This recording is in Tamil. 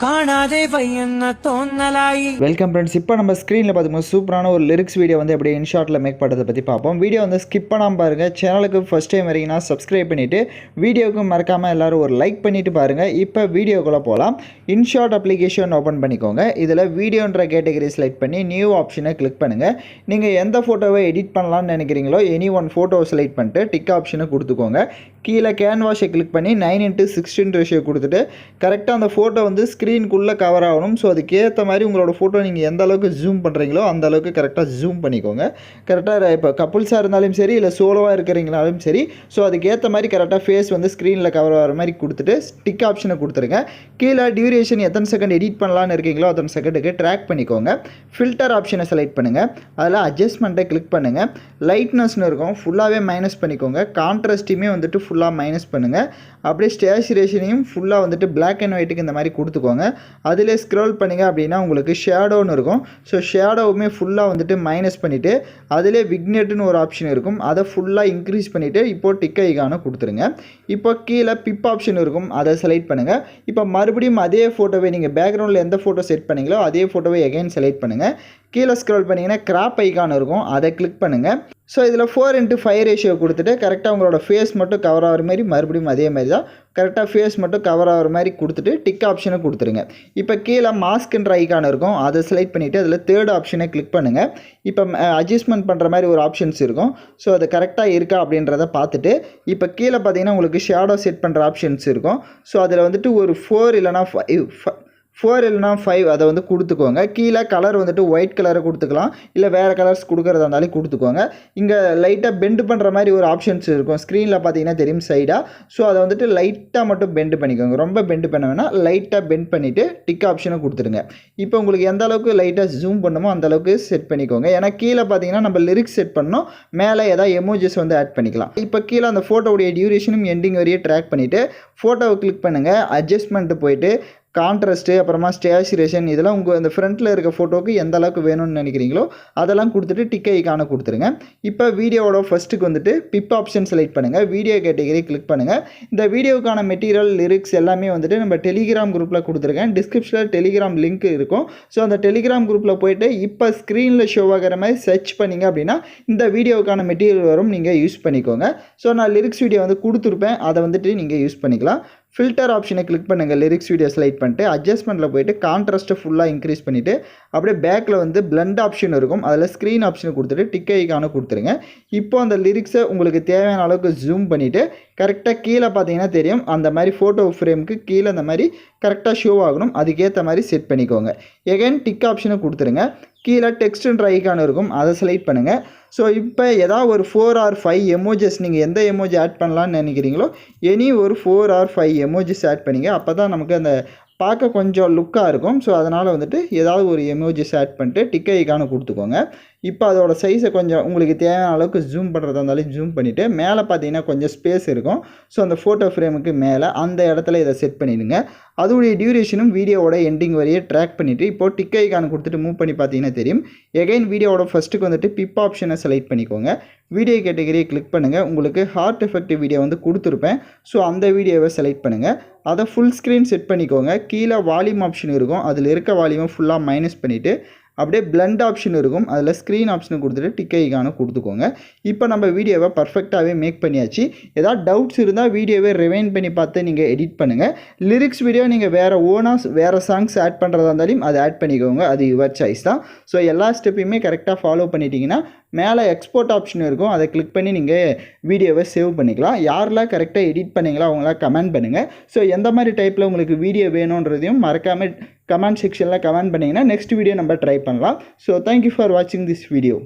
காணாதே பையன தோன்னலாயி. Welcome friends. இப்போ நம்ம ஸ்க்ரீனில் பார்த்துக்கோங்க சூப்பரான ஒரு லிரிக்ஸ் வீடியோ வந்து எப்படி இன்ஷார்ட்டில் மேக் பண்ணுறதை பற்றி பார்ப்போம். வீடியோ வந்து ஸ்கிப் பண்ணாமல் பாருங்கள். சேனலுக்கு ஃபஸ்ட் டைம் வரீங்கன்னா சப்ஸ்கிரைப் பண்ணிவிட்டு வீடியோவுக்கு மறக்காமல் எல்லோரும் ஒரு லைக் பண்ணிவிட்டு பாருங்கள். இப்போ வீடியோக்குள்ளே போகலாம். இன்ஷார்ட் அப்ளிகேஷன் ஓப்பன் பண்ணிக்கோங்க. இதில் வீடியோன்ற கேட்டகரி செலக்ட் பண்ணி நியூ ஆப்ஷனை கிளிக் பண்ணுங்கள். நீங்கள் எந்த ஃபோட்டோவை எடிட் பண்ணலான்னு நினைக்கிறீங்களோ எனி ஒன் ஃபோட்டோவை செலக்ட் பண்ணிட்டு டிக் ஆப்ஷனை கொடுத்துக்கோங்க. கீழே கேன்வாஷை கிளிக் பண்ணி 9:16 ரேஷியோ கொடுத்துட்டு கரெக்டாக அந்த ஃபோட்டோ வந்து ஸ்க்ரீனுக்குள்ளே கவர் ஆகணும். ஸோ அதுக்கேற்ற மாதிரி உங்களோட ஃபோட்டோ நீங்கள் எந்த அளவுக்கு ஜூம் பண்ணுறீங்களோ அந்த அளவுக்கு கரெக்டாக ஜூம் பண்ணிக்கோங்க. கரெக்டாக இப்போ கப்புள்ஸாக இருந்தாலும் சரி இல்லை சோலோவாக இருக்கிறீங்களாலும் சரி, ஸோ அதுக்கேற்ற மாதிரி கரெக்டாக ஃபேஸ் வந்து ஸ்க்ரீனில் கவர் ஆகிற மாதிரி கொடுத்துட்டு டிக் ஆப்ஷனை கொடுத்துருங்க. கீழே டியூரேஷன் எத்தனை செகண்ட் எடிட் பண்ணலான்னு இருக்கீங்களோ அத்தனை செகண்டுக்கு ட்ராக் பண்ணிக்கோங்க. ஃபில்டர் ஆப்ஷனை செலக்ட் பண்ணுங்கள். அதில் அட்ஜஸ்ட்மெண்ட்டை கிளிக் பண்ணுங்கள். லைட்னஸ்னு இருக்கும், ஃபுல்லாகவே மைனஸ் பண்ணிக்கோங்க. கான்ட்ராஸ்ட்டையுமே வந்துட்டு ஃபுல்லாக மைனஸ் பண்ணுங்கள். அப்படியே ஸ்டேச்சுரேஷனையும் ஃபுல்லாக வந்துட்டு பிளாக் அண்ட் ஒயிட்டுக்கு இந்த மாதிரி கொடுத்துக்கோங்க. அதிலே ஸ்க்ரோல் பண்ணிங்க அப்படின்னா உங்களுக்கு ஷேடோன்னு இருக்கும். ஸோ ஷேடோவுமே ஃபுல்லாக வந்துட்டு மைனஸ் பண்ணிவிட்டு அதிலே விக்னெட்டுன்னு ஒரு ஆப்ஷன் இருக்கும், அதை ஃபுல்லாக இன்க்ரீஸ் பண்ணிவிட்டு இப்போது டிக் ஐகானை கொடுத்துருங்க. இப்போ கீழே பிப் ஆப்ஷன் இருக்கும், அதை செலக்ட் பண்ணுங்கள். இப்போ மறுபடியும் அதே ஃபோட்டோவை நீங்கள் பேக்ரவுண்டில் எந்த ஃபோட்டோ செட் பண்ணீங்களோ அதே ஃபோட்டோவை எகைன் செலக்ட் பண்ணுங்கள். கீழே ஸ்க்ரோல் பண்ணிங்கன்னா கிராப் ஐகான் இருக்கும், அதை கிளிக் பண்ணுங்கள். ஸோ இதில் 4:5 ரேஷியோ கொடுத்துட்டு கரெக்டாக உங்களோட ஃபேஸ் மட்டும் கவர் ஆகிற மாதிரி மறுபடியும் அதே மாதிரி தான் கரெக்டாக ஃபேஸ் மட்டும் கவர் ஆகிற மாதிரி கொடுத்துட்டு டிக் ஆப்ஷனை கொடுத்துருங்க. இப்போ கீழே மாஸ்க்ன்ற ஐகான் இருக்கும், அதை செலக்ட் பண்ணிவிட்டு அதில் தேர்ட் ஆப்ஷனை கிளிக் பண்ணுங்கள். இப்போ அட்ஜஸ்ட்மெண்ட் பண்ணுற மாதிரி ஒரு ஆப்ஷன்ஸ் இருக்கும். ஸோ அது கரெக்டாக இருக்கா அப்படின்றத பார்த்துட்டு இப்போ கீழே பார்த்தீங்கன்னா உங்களுக்கு ஷேடோ செட் பண்ணுற ஆப்ஷன்ஸ் இருக்கும். ஸோ அதில் வந்துட்டு ஒரு 4 இல்லைனா 5 அதை வந்து கொடுத்துக்கோங்க. கீழே கலர் வந்துட்டு ஒயிட் கலரை கொடுத்துக்கலாம், இல்லை வேறு கலர்ஸ் கொடுக்குறதா இருந்தாலும் கொடுத்துக்கோங்க. இங்கே லைட்டாக பெண்டு பண்ணுற மாதிரி ஒரு ஆப்ஷன்ஸ் இருக்கும், ஸ்க்ரீனில் பார்த்தீங்கன்னா தெரியும் சைடாக. ஸோ அதை வந்துட்டு லைட்டாக மட்டும் பெண்டு பண்ணிக்கோங்க, ரொம்ப பெண்டு பண்ண வேணால், லைட்டாக பெண்ட் பண்ணிவிட்டு டிக் ஆப்ஷனை கொடுத்துருங்க. இப்போ உங்களுக்கு எந்த அளவுக்கு லைட்டாக ஜூம் பண்ணுமோ அந்த அளவுக்கு செட் பண்ணிக்கோங்க. ஏன்னா கீழே பார்த்தீங்கன்னா நம்ம லிரிக்ஸ் செட் பண்ணோம், மேலே ஏதாவது எமோஜஸ் வந்து ஆட் பண்ணிக்கலாம். இப்போ கீழே அந்த ஃபோட்டோவுடைய டியூரேஷனும் எண்டிங் வரையே ட்ராக் பண்ணிவிட்டு ஃபோட்டோவை கிளிக் பண்ணுங்கள். அட்ஜஸ்ட்மெண்ட்டு போயிட்டு கான்ட்ராஸ்ட்டு அப்புறமா ஸ்டேச்சுரேஷன் இதெல்லாம் உங்கள் அந்த ஃப்ரண்ட்டில் இருக்க ஃபோட்டோவுக்கு எந்த அளவுக்கு வேணும்னு நினைக்கிறீங்களோ அதெல்லாம் கொடுத்துட்டு டிக் ஐகானை கொடுத்துருங்க. இப்போ வீடியோவோட ஃபஸ்ட்டுக்கு வந்துட்டு பிப் ஆப்ஷன் செலக்ட் பண்ணுங்கள். வீடியோ கேட்டகரி கிளிக் பண்ணுங்கள். இந்த வீடியோக்கான மெட்டீரியல் லிரிக்ஸ் எல்லாமே வந்துட்டு நம்ம டெலிகிராம் குரூப்பில் கொடுத்துருக்கேன். டிஸ்கிரிப்ஷனில் டெலிகிராம் லிங்க் இருக்கும். ஸோ அந்த டெலிகிராம் குரூப்பில் போய்ட்டு இப்போ ஸ்க்ரீனில் ஷோ ஆகிற மாதிரி சர்ச் பண்ணிங்க அப்படின்னா இந்த வீடியோக்கான மெட்டீரியல் வரும், நீங்கள் யூஸ் பண்ணிக்கோங்க. ஸோ நான் லிரிக்ஸ் வீடியோ வந்து கொடுத்துருப்பேன், அதை வந்துட்டு நீங்கள் யூஸ் பண்ணிக்கலாம். ஃபில்டர் ஆப்ஷனை கிளிக் பண்ணுங்கள். லிரிக்ஸ் வீடியோ செலக்ட் பண்ணிட்டு அட்ஜஸ்ட்மெண்ட்டில் போய்ட்டு கான்ட்ராஸ்ட்டை ஃபுல்லாக இன்க்ரீஸ் பண்ணிவிட்டு அப்படியே பேக்கில் வந்து பிளண்ட் ஆப்ஷன் இருக்கும், அதில் ஸ்க்ரீன் ஆப்ஷனை கொடுத்துட்டு டிக் ஐகானை கொடுத்துருங்க. இப்போ அந்த லிரிக்ஸை உங்களுக்கு தேவையான அளவுக்கு ஜூம் பண்ணிவிட்டு கரெக்டாக கீழே பார்த்தீங்கன்னா தெரியும் அந்த மாதிரி ஃபோட்டோ ஃப்ரேமுக்கு கீழே அந்த மாதிரி கரெக்டாக ஷோ ஆகணும், அதுக்கேற்ற மாதிரி செட் பண்ணிக்கோங்க. எகைன் டிக் ஆப்ஷனை கொடுத்துருங்க. கீழே டெக்ஸ்ட்ன்ற ஐகான் இருக்கும், அதை செலக்ட் பண்ணுங்கள். ஸோ இப்போ ஏதாவது ஒரு 4 or 5 எமோஜஸ் நீங்கள் எந்த எமோஜி ஆட் பண்ணலான்னு நினைக்கிறீங்களோ எனி ஒரு 4 or 5 எமோஜிஸ் ஆட் பண்ணிங்க. அப்போ தான் நமக்கு அந்த பார்க்க கொஞ்சம் லுக்காக இருக்கும். ஸோ அதனால் வந்துட்டு ஏதாவது ஒரு எமோஜிஸ் ஆட் பண்ணிட்டு டிக் ஐகானை கொடுத்துக்கோங்க. இப்போ அதோட சைஸை கொஞ்சம் உங்களுக்கு தேவையான அளவுக்கு ஜூம் பண்ணுறதா இருந்தாலும் ஜூம் பண்ணிவிட்டு மேலே பார்த்தீங்கன்னா கொஞ்சம் ஸ்பேஸ் இருக்கும். ஸோ அந்த ஃபோட்டோ ஃப்ரேமுக்கு மேலே அந்த இடத்துல இதை செட் பண்ணிடுங்க. அதோடைய டியூரேஷனும் வீடியோவோட எண்டிங் வரையே ட்ராக் பண்ணிவிட்டு இப்போது டிக் ஐகான் கொடுத்துட்டு மூவ் பண்ணி பார்த்தீங்கன்னா தெரியும். எகைன் வீடியோவோட ஃபஸ்ட்டுக்கு வந்துட்டு பிப் ஆப்ஷனை செலக்ட் பண்ணிக்கோங்க. வீடியோ கேட்டகரியை கிளிக் பண்ணுங்கள். உங்களுக்கு ஹார்ட் எஃபெக்டிவ் வீடியோ வந்து கொடுத்துருப்பேன், ஸோ அந்த வீடியோவை செலக்ட் பண்ணுங்கள். அதை ஃபுல் ஸ்க்ரீன் செட் பண்ணிக்கோங்க. கீழே வால்யூம் ஆப்ஷன் இருக்கும், அதில் இருக்க வால்யூமை ஃபுல்லாக மைனஸ் பண்ணிவிட்டு அப்படியே பிளண்ட் ஆப்ஷன் இருக்கும், அதில் ஸ்க்ரீன் ஆப்ஷனை கொடுத்துட்டு டிக் ஐகானை கொடுத்துக்கோங்க. இப்போ நம்ம வீடியோவை பர்ஃபெக்டாகவே மேக் பண்ணியாச்சு. ஏதாவது டவுட்ஸ் இருந்தால் வீடியோவை ரிவைண்ட் பண்ணி பார்த்து நீங்கள் எடிட் பண்ணுங்கள். லிரிக்ஸ் வீடியோ நீங்கள் வேறு சாங்ஸ் ஆட் பண்ணுறதா இருந்தாலும் அதை ஆட் பண்ணிக்கோங்க, அது யுவர் சாய்ஸ் தான். ஸோ எல்லா ஸ்டெப்பையுமே கரெக்டாக ஃபாலோ பண்ணிட்டீங்கன்னா மேலே எக்ஸ்போர்ட் ஆப்ஷன் இருக்கும், அதை கிளிக் பண்ணி நீங்கள் வீடியோவை சேவ் பண்ணிக்கலாம். யாரெல்லாம் கரெக்டாக எடிட் பண்ணிங்களோ அவங்களாம் கமெண்ட் பண்ணுங்கள். ஸோ எந்த மாதிரி டைப்பில் உங்களுக்கு வீடியோ வேணுன்றதையும் மறக்காமல் கமெண்ட் செக்ஷனில் கமெண்ட் பண்ணிங்கன்னா நெக்ஸ்ட் வீடியோ நம்ம ட்ரை பண்ணலாம். ஸோ தேங்க்யூ ஃபார் வாட்சிங் திஸ் வீடியோ.